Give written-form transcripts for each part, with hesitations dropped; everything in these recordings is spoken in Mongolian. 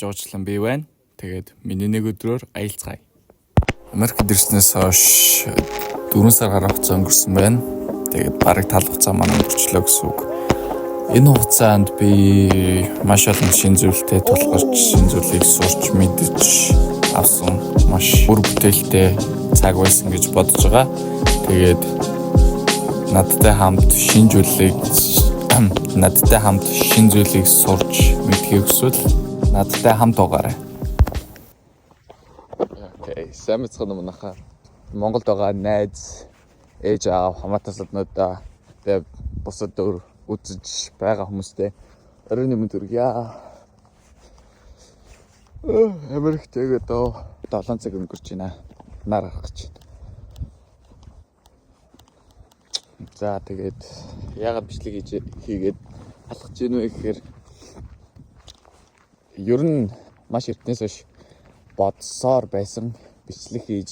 жоочлон би байна. Тэгээд миний нэг өдрөөр аялцгаая. Америкт ирснээс хойш 4 сар гаруй хугацаа өнгөрсөн байна. Тэгээд бараг тал хугацаа маань өнгөрчлөө гэсэн үг. Энэ хугацаанд би маш олон шинэ зүйлтэй тулгарч, шинэ зүйлийг сурч мэдэж авсан маш үр бүтээлтэй цаг байсан гэж бодож байгаа. Тэгээд надтай хамт шинэ зүйлийг сурч мэдхийг хүсвэл надтай хамт байгаарай. Окей, сайн мэцхан манайхаа Монголд байгаа найз, ээж аав, хамаатай саднуудаа тэгээд бусад өөр үзэж байгаа хүмүүстэй оройн өмнө төргийа. Америк тэгээд 7 цаг өнгөрч байна. Нар гарах гэж байна. За тэгээд яагаад бичлэг хийгээд алхаж ийн вэ гэхээр ер нь маш эртнээс хойш бодсоор байсан бичлэг хийж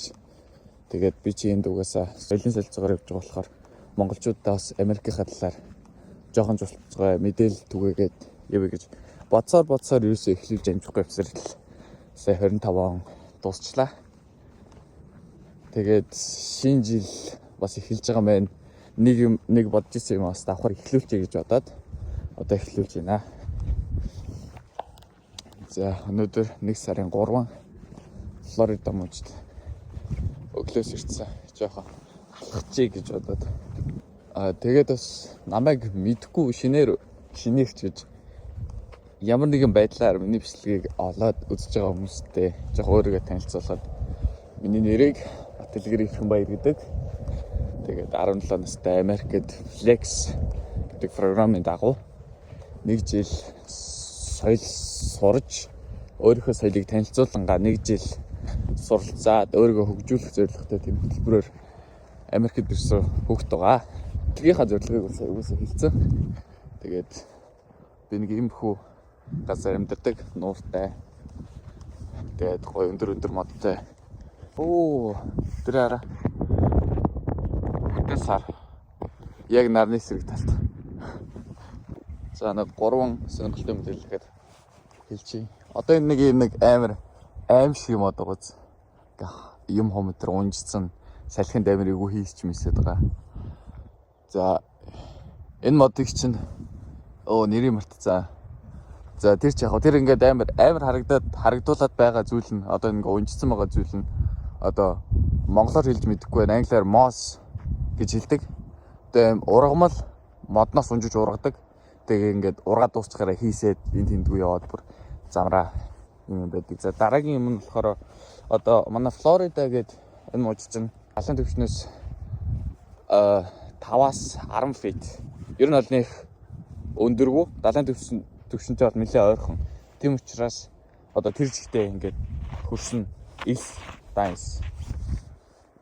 тэгээд би чи энэ дугасаа соёлын солилцоогоор явж байгаа болохоор монголчуудаа бас Америкийнхаа талаар жоохон жуулцгай мэдээлэл түгээгээд явъя гэж бодсоор юусоо эхлүүлж амжихгүй явсаар сая 25 он дуусчлаа. Тэгээд шинэ жил бас эхэлж байгаа мэн нэг бодож ирсэн юм бас давхар эхлүүлчихье гэж бодоод одоо эхлүүлж байна. За өнөөдөр 1 сарын 3 Флорида мужид өглөөс ирсэн жоохон алхчихъя гэж бодоод тэгээд бас намайг мэдхгүй шинээрч гэж ямар нэгэн байдлаар миний бичлэгийг олоод үзэж байгаа хүмүүстэй жоохон өөрийгөө танилцуулахад миний нэрийг Батэлгэр Ихэнбаяр гэдэг. Тэгээд 17 настай Америкт Flex гэдэг програмын дагуу 1 жил соёл сурж өөрийнхөө соёлыг танилцуулангаа 1 жил суралцаад өөрийгөө хөгжүүлэх зорилготой тийм хөтөлбөрөөр Америкт ирсэн хүүхэд байгаа. Тэрийнхаа зорилгыг бас угаасаа хэлсэн. Тэгээд би нэг иймэрхүү газар амьдардаг, нууртай. Тэгээд гоё өндөр модтой. Тэр араа. Бүтэн сар. Яг нарны сэрэг талд. За нэг 3 сонирхолтой мэдээлэл ихэд хэлчихье. Одоо энэ нэг аим шиг мод байгаа. Юм хометр унжсан салхинд амир эвгүй хийсч мэсээд байгаа. За энэ модыг чинь нэрийг мартцаа. За тэр ч яг тэр ингээд амир харагдуулаад байгаа зүйл нь одоо ингээ унжсан байгаа зүйл нь одоо монголоор хэлж мэдэхгүй байна. Англиар moss гэж хэлдэг. Тэгээд ургамал модноос унжиж ургадаг. Тэгээд ингээд ургаад дуусчихараа хийсээд энэ тэндгүй яваад бүр замраа юм байдаг. За дараагийн юм нь болохоор одоо манай Флорида гэдэг энэ мужид чинь алан төвчнөөс 5-аас 10 фит. Ер нь бол нэг өндөргүй далайн төвчнтэй бол нэлээд ойрхон. Тийм учраас одоо тэр жигтэй ингээд хөрсөн ис данс.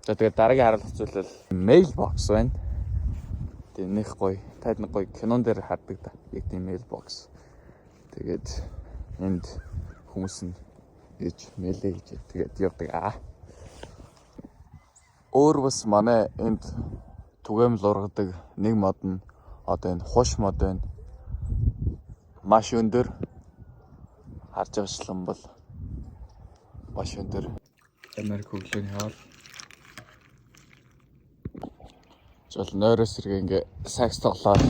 За тэгээд дараагийн харуулах зүйл бол mailbox байна. Тэгээд нэг гоё таад нэг гоё кинон дээр хардаг да. Яг тийм mailbox. Тэгээд энд хүмүүс нь ээж мэлээ гэж тэгээд явдаг. Өөр бас манай энд түгээмэл ургадаг нэг мод нь одоо энэ хуш мод байна. Маш өндөр харж байгаачлан бол маш өндөр Америк өглөөний хоол. Жол нойроос сэргээ ингээ сакс тоглоод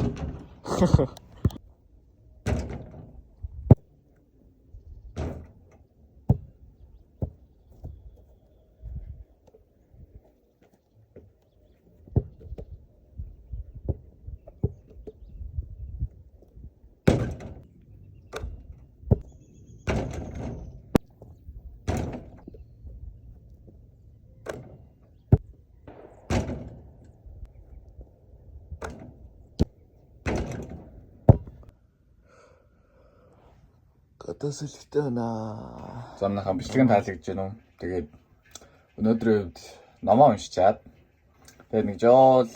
Өдөөсөлтөө байна. За манайхаа бичлэгийн таалагдж байна уу? Тэгээд өнөөдрийн үед номоо уншичаад тэгээд нэг жол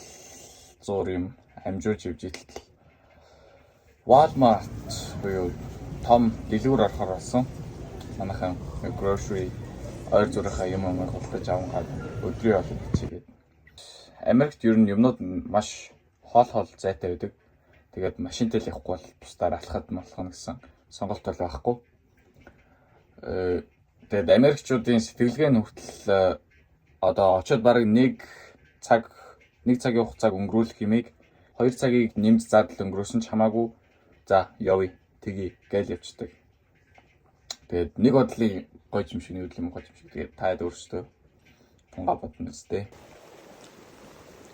зур юм амжуулж явж итэл Walmart буюу том дэлгүүр орохоор болсон. Манайхаа grocery ойр зурхаа юм худалдаж аваад өдрийн хоол хийгээд. Америкт ер нь юмнууд маш хоол зайтай байдаг. Тэгээд машинтай л явахгүй бол бусдаар алхахад болох гэсэн сонголт бол байхгүй. Тэгээд Америкчуудын сэтгэлгээ нь хүртэл одоо очиод бараг 1 цагийн хугацааг өнгөрүүлэх юмыг 2 цагийг нэмж задал өнгөрөөсөн ч хамаагүй за явъя тгий гээл явцдаг. Тэгээд нэг бодлын гоё юм шиг нэг бодлын муухай юм шиг тэгээд таад өөрсдөө тунгаа бодно үстэй.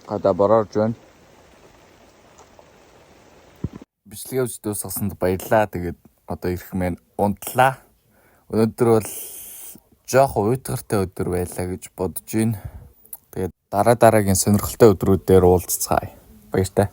Гадаа борорж байна. Бичлэгээ үзтээ усгасанд баярлаа. Тэгээд одоо ирэх мэн унтлаа. Өнөөдөр бол жоох уйтгартай өдөр байлаа гэж бодож байна. Тэгээд дараагийн сонирхолтой өдрүүдээр уулзцаая. Баяртай.